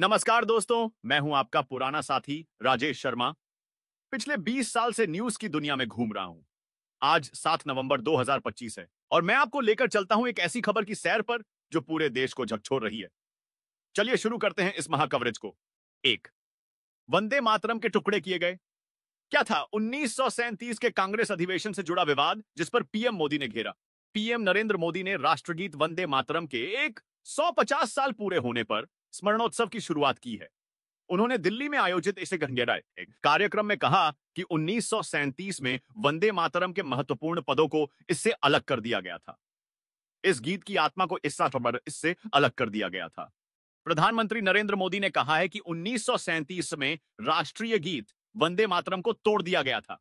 नमस्कार दोस्तों, मैं हूं आपका पुराना साथी राजेश शर्मा। पिछले 20 साल से न्यूज की दुनिया में घूम रहा हूं। आज 7 नवंबर 2025 है और मैं आपको लेकर चलता हूं एक ऐसी खबर की सैर पर जो पूरे देश को झकझोर रही है। चलिए शुरू करते हैं इस महाकवरेज को। एक, वंदे मातरम के टुकड़े किए गए। क्या था 1937 के कांग्रेस अधिवेशन से जुड़ा विवाद जिस पर पीएम मोदी ने घेरा। पीएम नरेंद्र मोदी ने राष्ट्रगीत वंदे मातरम के एक 150 साल पूरे होने पर स्मरणोत्सव की शुरुआत की है। उन्होंने दिल्ली में आयोजित इसे गंगेराए एक कार्यक्रम में कहा कि 1937 में वंदे मातरम के महत्वपूर्ण पदों को इससे अलग कर दिया गया था। इस गीत की आत्मा को इससे अलग कर दिया गया था। प्रधानमंत्री नरेंद्र मोदी ने कहा है कि 1937 में राष्ट्रीय गीत वंदे मातरम को तोड़ दिया गया था।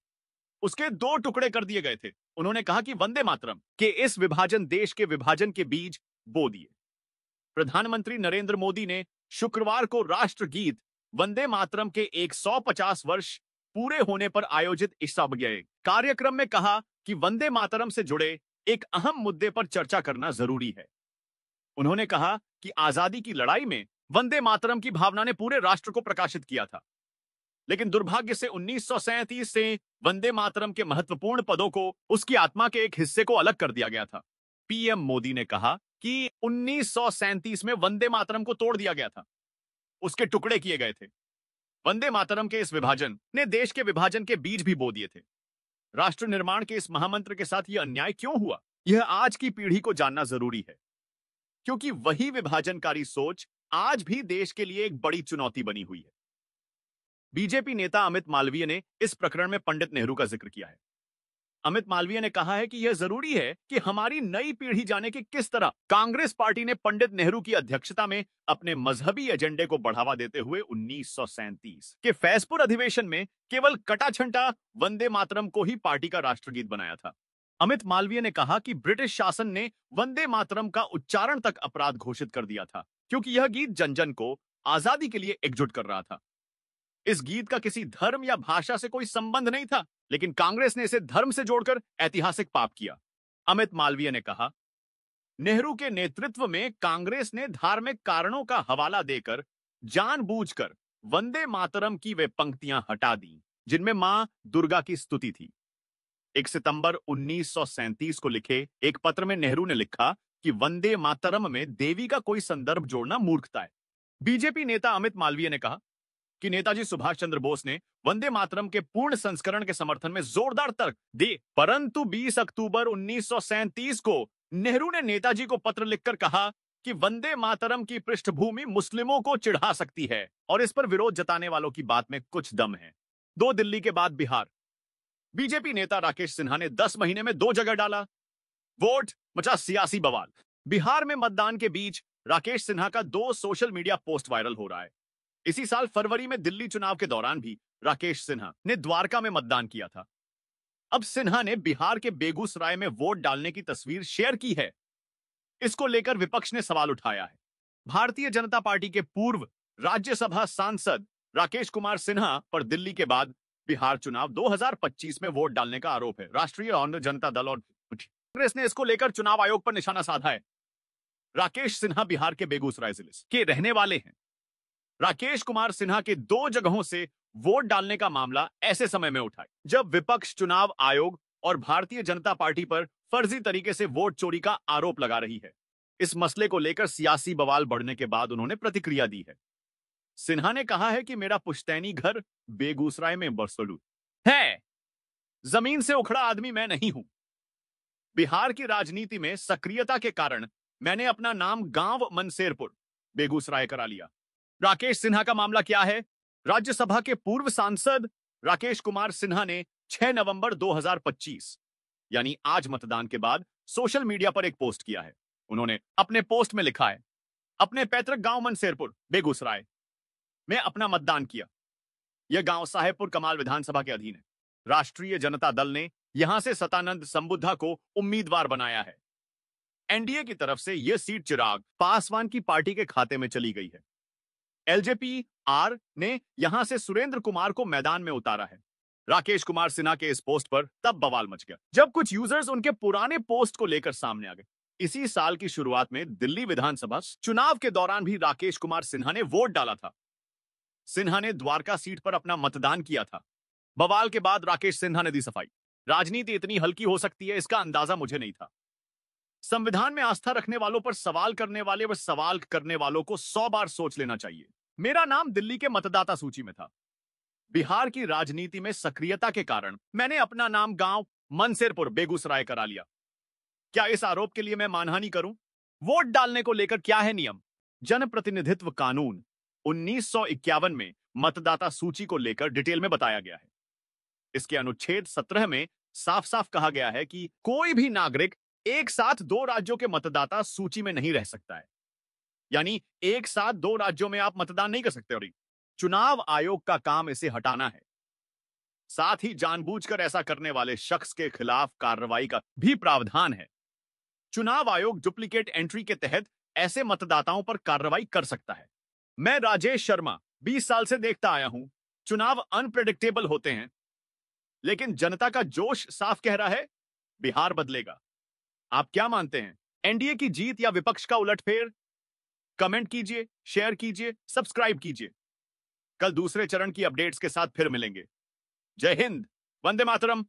उसके दो टुकड़े कर दिए गए थे। उन्होंने कहा कि वंदे मातरम के इस विभाजन देश के विभाजन के बीज बो दिए। प्रधानमंत्री नरेंद्र मोदी ने शुक्रवार को राष्ट्रगीत वंदे मातरम के 150 वर्ष पूरे होने पर आयोजित इस कार्यक्रम में कहा कि वंदे मातरम से जुड़े एक अहम मुद्दे पर चर्चा करना जरूरी है। उन्होंने कहा कि आजादी की लड़ाई में वंदे मातरम की भावना ने पूरे राष्ट्र को प्रकाशित किया था, लेकिन दुर्भाग्य से 1937 से वंदे मातरम के महत्वपूर्ण पदों को उसकी आत्मा के एक हिस्से को अलग कर दिया गया था। पीएम मोदी ने कहा कि 1937 में वंदे मातरम को तोड़ दिया गया था, उसके टुकड़े किए गए थे। वंदे मातरम के इस विभाजन ने देश के विभाजन के बीज भी बो दिए थे। राष्ट्र निर्माण के इस महामंत्र के साथ यह अन्याय क्यों हुआ, यह आज की पीढ़ी को जानना जरूरी है, क्योंकि वही विभाजनकारी सोच आज भी देश के लिए एक बड़ी चुनौती बनी हुई है। बीजेपी नेता अमित मालवीय ने इस प्रकरण में पंडित नेहरू का जिक्र किया है। अमित मालवीय ने कहा है कि यह जरूरी है कि हमारी नई पीढ़ी जाने कि किस तरह कांग्रेस पार्टी ने पंडित नेहरू की अध्यक्षता में अपने मजहबी एजेंडे को बढ़ावा देते हुए 1937 के फैजपुर अधिवेशन में केवल कटाछंटा वंदे मातरम को ही पार्टी का राष्ट्रगीत बनाया था। अमित मालवीय ने कहा कि ब्रिटिश शासन ने वंदे मातरम का उच्चारण तक अपराध घोषित कर दिया था, क्योंकि यह गीत जन जन को आजादी के लिए एकजुट कर रहा था। इस गीत का किसी धर्म या भाषा से कोई संबंध नहीं था, लेकिन कांग्रेस ने इसे धर्म से जोड़कर ऐतिहासिक पाप किया। अमित मालवीय ने कहा, नेहरू के नेतृत्व में कांग्रेस ने धार्मिक कारणों का हवाला देकर जानबूझकर वंदे मातरम की वे पंक्तियां हटा दी जिनमें मां दुर्गा की स्तुति थी। 1 सितंबर 1937 को लिखे एक पत्र में नेहरू ने लिखा कि वंदे मातरम में देवी का कोई संदर्भ जोड़ना मूर्खता है। बीजेपी नेता अमित मालवीय ने कहा कि नेताजी सुभाष चंद्र बोस ने वंदे मातरम के पूर्ण संस्करण के समर्थन में जोरदार तर्क दिए, परंतु 20 अक्टूबर 1937 को नेहरू ने नेताजी को पत्र लिखकर कहा कि वंदे मातरम की पृष्ठभूमि मुस्लिमों को चिढ़ा सकती है और इस पर विरोध जताने वालों की बात में कुछ दम है। 2 दिल्ली के बाद बिहार। बीजेपी नेता राकेश सिन्हा ने 10 महीने में 2 जगह डाला वोट, मचा सियासी बवाल। बिहार में मतदान के बीच राकेश सिन्हा का 2 सोशल मीडिया पोस्ट वायरल हो रहा है। इसी साल फरवरी में दिल्ली चुनाव के दौरान भी राकेश सिन्हा ने द्वारका में मतदान किया था। अब सिन्हा ने बिहार के बेगूसराय में वोट डालने की तस्वीर शेयर की है। इसको लेकर विपक्ष ने सवाल उठाया है। भारतीय जनता पार्टी के पूर्व राज्यसभा सांसद राकेश कुमार सिन्हा पर दिल्ली के बाद बिहार चुनाव 2025 में वोट डालने का आरोप है। राष्ट्रीय जनता दल और कांग्रेस ने इसको लेकर चुनाव आयोग पर निशाना साधा है। राकेश सिन्हा बिहार के बेगूसराय जिले के रहने वाले हैं। राकेश कुमार सिन्हा के 2 जगहों से वोट डालने का मामला ऐसे समय में उठा जब विपक्ष चुनाव आयोग और भारतीय जनता पार्टी पर फर्जी तरीके से वोट चोरी का आरोप लगा रही है। इस मसले को लेकर सियासी बवाल बढ़ने के बाद उन्होंने प्रतिक्रिया दी है। सिन्हा ने कहा है कि मेरा पुश्तैनी घर बेगूसराय में बरसलू है, जमीन से उखड़ा आदमी मैं नहीं हूं। बिहार की राजनीति में सक्रियता के कारण मैंने अपना नाम गांव मनसेरपुर बेगूसराय करा लिया। राकेश सिन्हा का मामला क्या है? राज्यसभा के पूर्व सांसद राकेश कुमार सिन्हा ने 6 नवंबर 2025 यानी आज मतदान के बाद सोशल मीडिया पर एक पोस्ट किया है। उन्होंने अपने पोस्ट में लिखा है, अपने पैतृक गांव मनसेरपुर बेगूसराय में अपना मतदान किया। यह गांव साहेबपुर कमाल विधानसभा के अधीन है। राष्ट्रीय जनता दल ने यहां से सतानंद संबुद्धा को उम्मीदवार बनाया है। एनडीए की तरफ से यह सीट चिराग पासवान की पार्टी के खाते में चली गई है। एलजेपी आर ने यहां से सुरेंद्र कुमार को मैदान में उतारा है। राकेश कुमार सिन्हा के इस पोस्ट पर तब बवाल मच गया जब कुछ यूजर्स उनके पुराने पोस्ट को लेकर सामने आ गए। इसी साल की शुरुआत में दिल्ली विधानसभा चुनाव के दौरान भी राकेश कुमार सिन्हा ने वोट डाला था। सिन्हा ने द्वारका सीट पर अपना मतदान किया था। बवाल के बाद राकेश सिन्हा ने दी सफाई। राजनीति इतनी हल्की हो सकती है, इसका अंदाजा मुझे नहीं था। संविधान में आस्था रखने वालों पर सवाल करने वाले व सवाल करने वालों को 100 बार सोच लेना चाहिए। मेरा नाम दिल्ली के मतदाता सूची में था। बिहार की राजनीति में सक्रियता के कारण मैंने अपना नाम गांव मनसेरपुर बेगूसराय करा लिया। क्या इस आरोप के लिए मैं मानहानि करूं? वोट डालने को लेकर क्या है नियम? जनप्रतिनिधित्व कानून 1951 में मतदाता सूची को लेकर डिटेल में बताया गया है। इसके अनुच्छेद 17 में साफ साफ कहा गया है कि कोई भी नागरिक एक साथ दो राज्यों के मतदाता सूची में नहीं रह सकता है। यानी एक साथ दो राज्यों में आप मतदान नहीं कर सकते। और चुनाव आयोग का काम इसे हटाना है। साथ ही जानबूझकर ऐसा करने वाले शख्स के खिलाफ कार्रवाई का भी प्रावधान है। चुनाव आयोग डुप्लीकेट एंट्री के तहत ऐसे मतदाताओं पर कार्रवाई कर सकता है। मैं राजेश शर्मा 20 साल से देखता आया हूं, चुनाव अनप्रेडिक्टेबल होते हैं, लेकिन जनता का जोश साफ कह रहा है बिहार बदलेगा। आप क्या मानते हैं? एनडीए की जीत या विपक्ष का उलटफेर? कमेंट कीजिए, शेयर कीजिए, सब्सक्राइब कीजिए। कल दूसरे चरण की अपडेट्स के साथ फिर मिलेंगे। जय हिंद, वंदे मातरम।